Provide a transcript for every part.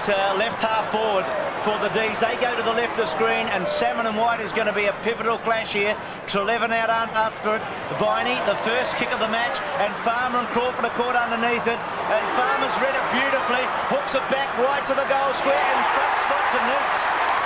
left half forward for the D's. They go to the left of screen, and Salmon and White is going to be a pivotal clash here. Trelevin out after it. Viney, the first kick of the match, and Farmer and Crawford are caught underneath it. And Farmer's read it beautifully, hooks it back right to the goal square, and front spot to Neitz.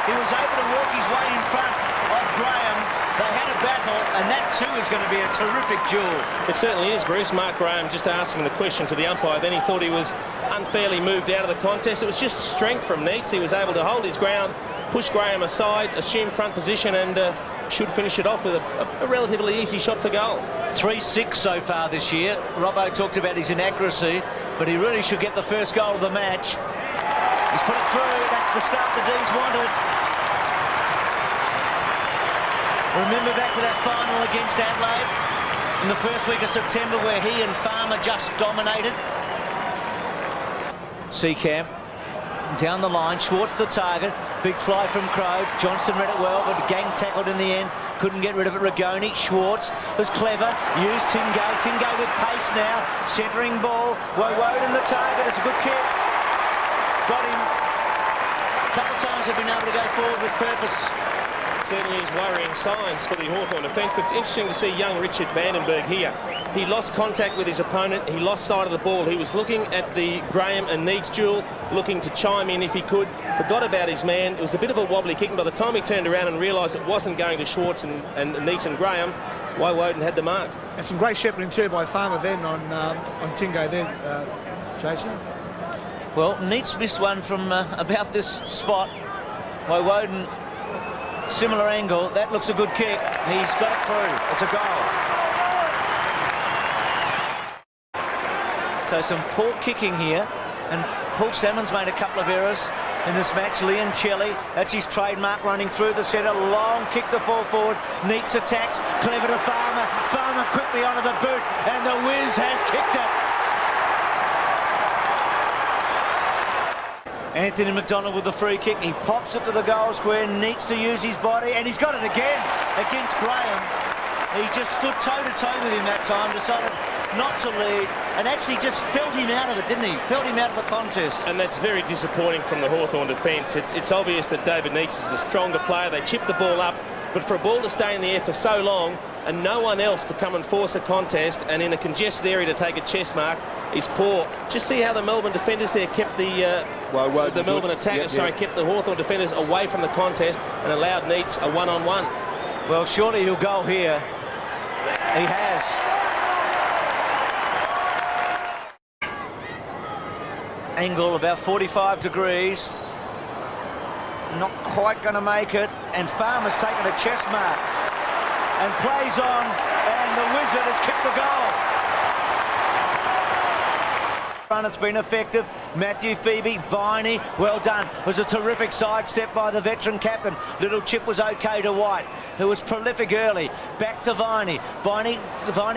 He was able to walk his way in front of Graham. They had a battle, and that too is going to be a terrific duel. It certainly is, Bruce. Mark Graham just asking the question to the umpire. Then he thought he was unfairly moved out of the contest. It was just strength from Neitz. He was able to hold his ground, push Graham aside, assume front position, and should finish it off with a relatively easy shot for goal. 3-6 so far this year. Robbo talked about his inaccuracy, but he really should get the first goal of the match. He's put it through. That's the start the D's wanted. Remember back to that final against Adelaide in the first week of September where he and Farmer just dominated. Seacamp down the line, Schwarz the target, big fly from Crow. Johnston read it well, but gang tackled in the end, couldn't get rid of it. Rigoni, Schwarz was clever, used Tingo with pace now, centering ball. Woewodin the target, it's a good kick. Got him. A couple of times they've been able to go forward with purpose. Certainly is worrying signs for the Hawthorn defence, but it's interesting to see young Richard Vandenberg here. He lost contact with his opponent, he lost sight of the ball, he was looking at the Graham and Neitz duel, looking to chime in if he could, forgot about his man. It was a bit of a wobbly kick, and by the time he turned around and realised it wasn't going to Schwarz and Neitz and Graham, Woewodin had the mark. And some great shepherding too by Farmer then on Tingo there, Jason. Well, Neitz missed one from about this spot. Woewodin, similar angle, that looks a good kick. He's got it through, it's a goal. So some poor kicking here, and Paul Salmon's made a couple of errors in this match. Leoncelli, that's his trademark, running through the centre, long kick to fall forward. Neitz attacks, clever to Farmer. Farmer quickly onto the boot, and the Wiz has kicked it. Anthony McDonald with the free kick. He pops it to the goal square, needs to use his body, and he's got it again against Graham. He just stood toe-to-toe with him that time, decided not to lead, and actually just felt him out of it, didn't he? Felt him out of the contest. And that's very disappointing from the Hawthorn defence. It's obvious that David Neitz is the stronger player. They chip the ball up, but for a ball to stay in the air for so long and no one else to come and force a contest and in a congested area to take a chest mark is poor. Just see how the Melbourne defenders there kept the Melbourne attackers, kept the Hawthorn defenders away from the contest and allowed Neitz a one-on-one. Well, surely he'll go here. He has. Angle about 45 degrees. Not quite going to make it, and Farmer's taken a chest mark and plays on, and the Wizard has kicked the goal. It's been effective. Matthew Phoebe, Viney, well done. It was a terrific sidestep by the veteran captain. Little chip was okay to White, who was prolific early. Back to Viney. Viney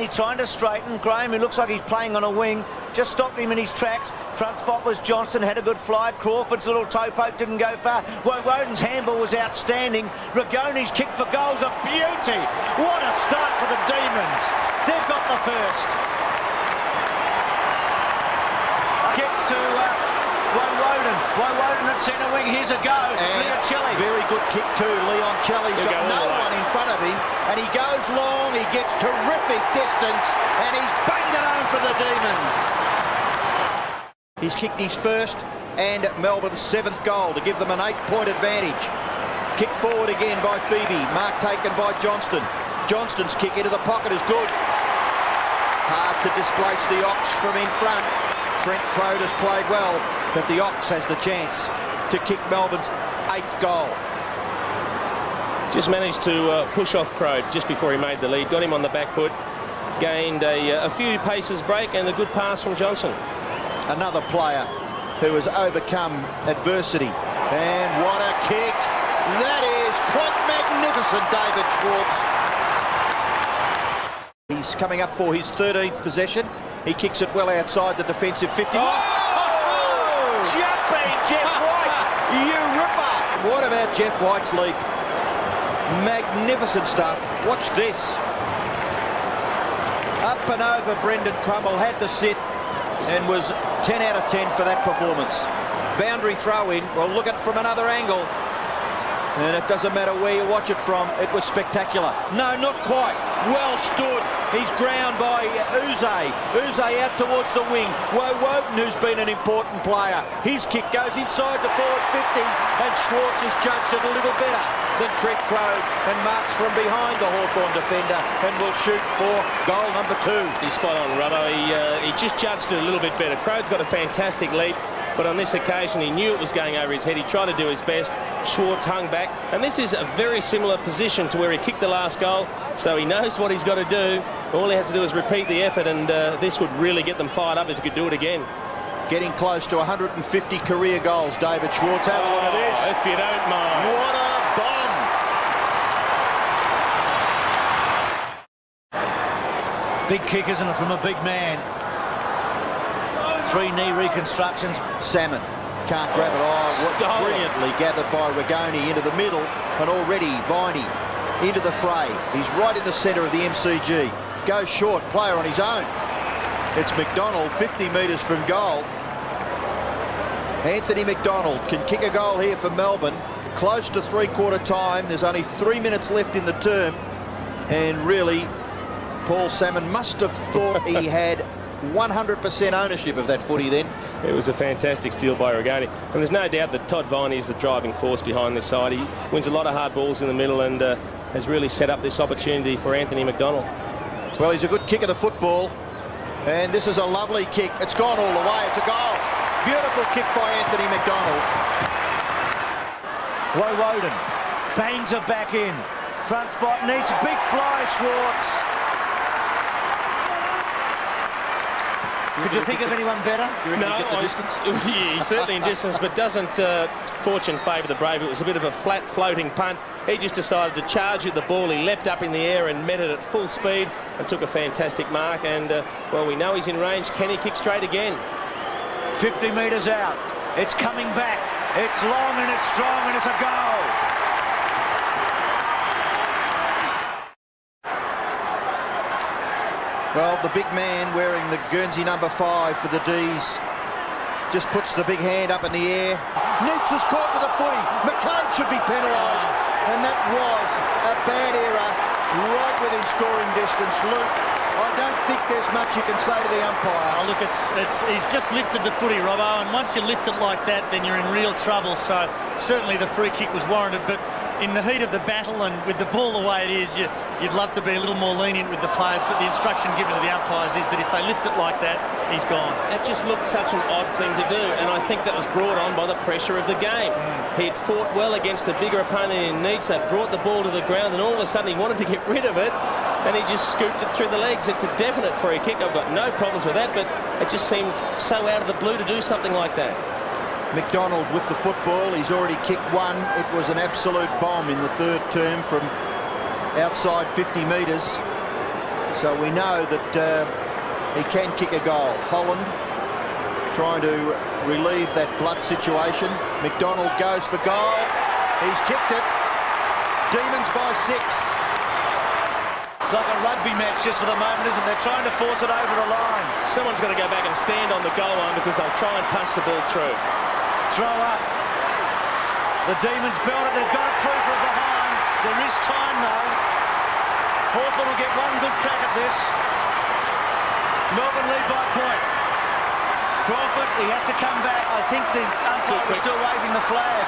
trying to straighten. Graham, who looks like he's playing on a wing, just stopped him in his tracks. Front spot was Johnston, had a good fly. Crawford's little toe poke didn't go far. Woewodin's handball was outstanding. Rigoni's kick for goal's a beauty. What a start for the Demons. They've got the first. Gets to Woewodin. Woewodin at centre wing. Here's a go. Leoncelli. Very good kick too. Leoncelli's got no one in front of him, and he goes long. He gets terrific distance, and he's banged it home for the Demons. He's kicked his first and Melbourne's 7th goal to give them an 8-point advantage. Kick forward again by Phoebe. Mark taken by Johnston. Johnston's kick into the pocket is good. Hard to displace the Ox from in front. Trent Crow has played well, but the Ox has the chance to kick Melbourne's 8th goal. Just managed to push off Crow just before he made the lead, got him on the back foot, gained a few paces break and a good pass from Johnson. Another player who has overcome adversity, and what a kick! That is quite magnificent, David Schwarz. He's coming up for his 13th possession. He kicks it well outside the defensive 50. Oh! Jumping Jeff White! You ripper! What about Jeff White's leap? Magnificent stuff. Watch this. Up and over Brendan Crumble, had to sit, and was 10 out of 10 for that performance. Boundary throw in. We'll look at it from another angle. And it doesn't matter where you watch it from, it was spectacular. No, not quite. Well stood. He's ground by Uze. Uze out towards the wing. Woewodin, who's been an important player. His kick goes inside the forward 50, and Schwarz has judged it a little better than Trent Crowe and marks from behind the Hawthorn defender and will shoot for goal number 2. He's spot on, Rubbo. He just judged it a little bit better. Crowe's got a fantastic leap, but on this occasion he knew it was going over his head. He tried to do his best. Schwarz hung back, and this is a very similar position to where he kicked the last goal, so he knows what he's got to do. All he has to do is repeat the effort, and this would really get them fired up if he could do it again. Getting close to 150 career goals, David Schwarz. Have a look at this. If you don't mind. What a bomb! Big kick, isn't it, from a big man? 3 knee reconstructions. Salmon can't grab it. Oh, brilliantly gathered by Rigoni into the middle, and already Viney into the fray. He's right in the centre of the MCG. Goes short, player on his own. It's McDonald, 50 metres from goal. Anthony McDonald can kick a goal here for Melbourne. Close to three-quarter time. There's only 3 minutes left in the term. And really, Paul Salmon must have thought he had 100% ownership of that footy then. It was a fantastic steal by Rigoni, and there's no doubt that Todd Viney is the driving force behind this side. He wins a lot of hard balls in the middle and has really set up this opportunity for Anthony McDonald. Well, he's a good kick of the football, and this is a lovely kick. It's gone all the way. It's a goal. Beautiful kick by Anthony McDonald. Woewodin bangs it back in. Front spot, Neitz, big fly, Schwarz. Could you think of anyone better? No, yeah, he's certainly in distance, but doesn't fortune favour the brave. It was a bit of a flat floating punt. He just decided to charge at the ball. He leapt up in the air and met it at full speed and took a fantastic mark. And, well, we know he's in range. Can he kick straight again? 50 metres out. It's coming back. It's long and it's strong and it's a goal. Well, the big man wearing the Guernsey number 5 for the D's just puts the big hand up in the air. Neitz is caught with a footy. McCabe should be penalised. And that was a bad error right within scoring distance. Luke, I don't think there's much you can say to the umpire. Oh, look, he's just lifted the footy, Robbo, and once you lift it like that, then you're in real trouble. So certainly the free kick was warranted, but in the heat of the battle and with the ball the way it is, you'd love to be a little more lenient with the players, but the instruction given to the umpires is that if they lift it like that, he's gone. It just looked such an odd thing to do, and I think that was brought on by the pressure of the game. He'd fought well against a bigger opponent in Neitz, had brought the ball to the ground, and all of a sudden he wanted to get rid of it, and he just scooped it through the legs. It's a definite free kick. I've got no problems with that, but it just seemed so out of the blue to do something like that. McDonald with the football. He's already kicked one. It was an absolute bomb in the third term from outside 50 metres. So we know that he can kick a goal. Holland trying to relieve that blood situation. McDonald goes for goal. He's kicked it. Demons by 6. It's like a rugby match just for the moment, isn't it? They're trying to force it over the line. Someone's got to go back and stand on the goal line because they'll try and punch the ball through. Throw up. The Demons belt it. They've got it through from behind. There is time, though. Hawthorn will get one good crack at this. Melbourne lead by a point. Crawford, he has to come back. I think the umpire was still waving the flag.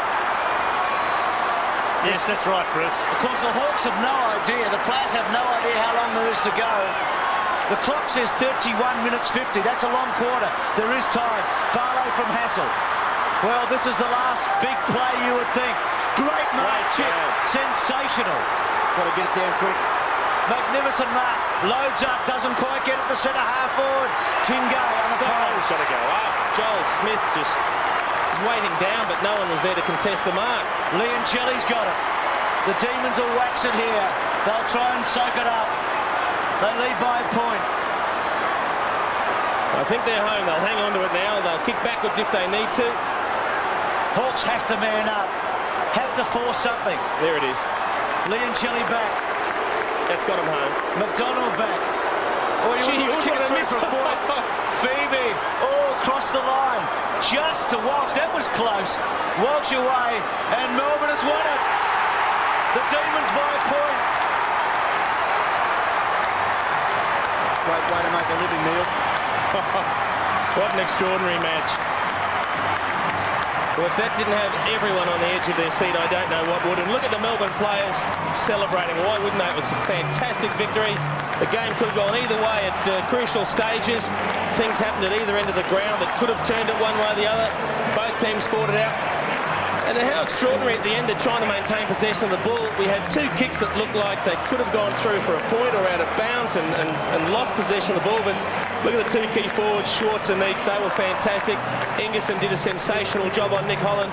Yes, that's right, Bruce. Of course, the Hawks have no idea. The players have no idea how long there is to go. The clock says 31 minutes 50. That's a long quarter. There is time. Barlow from Hassel. Well, this is the last big play, you would think. Great mark, Chip. Sensational. Got to get it down quick. Magnificent mark. Loads up. Doesn't quite get it to centre half forward. Tingo Someone's got to go up. Joel Smith just was waiting down, but no one was there to contest the mark. Leoncelli's got it. The Demons will wax it here. They'll try and soak it up. They lead by a point. I think they're home. They'll hang on to it now. They'll kick backwards if they need to. Hawks have to man up. Have to force something. There it is. Leoncelli back. That's got him home. McDonald back. Oh, Gee, he kick wouldn't have through missed. for a point. Phoebe, across the line. Just to Walsh. That was close. Walsh away, and Melbourne has won it. The Demons by a point. Great way to make a living, Neil. What an extraordinary match. Well, if that didn't have everyone on the edge of their seat, I don't know what would. And look at the Melbourne players celebrating. Why wouldn't they? It was a fantastic victory. The game could have gone either way at crucial stages. Things happened at either end of the ground that could have turned it one way or the other. Both teams fought it out. And how extraordinary at the end, they're trying to maintain possession of the ball. We had two kicks that looked like they could have gone through for a point or out of bounds and lost possession of the ball. But look at the two key forwards, Schwarz and Neitz. They were fantastic. Ingerson did a sensational job on Nick Holland.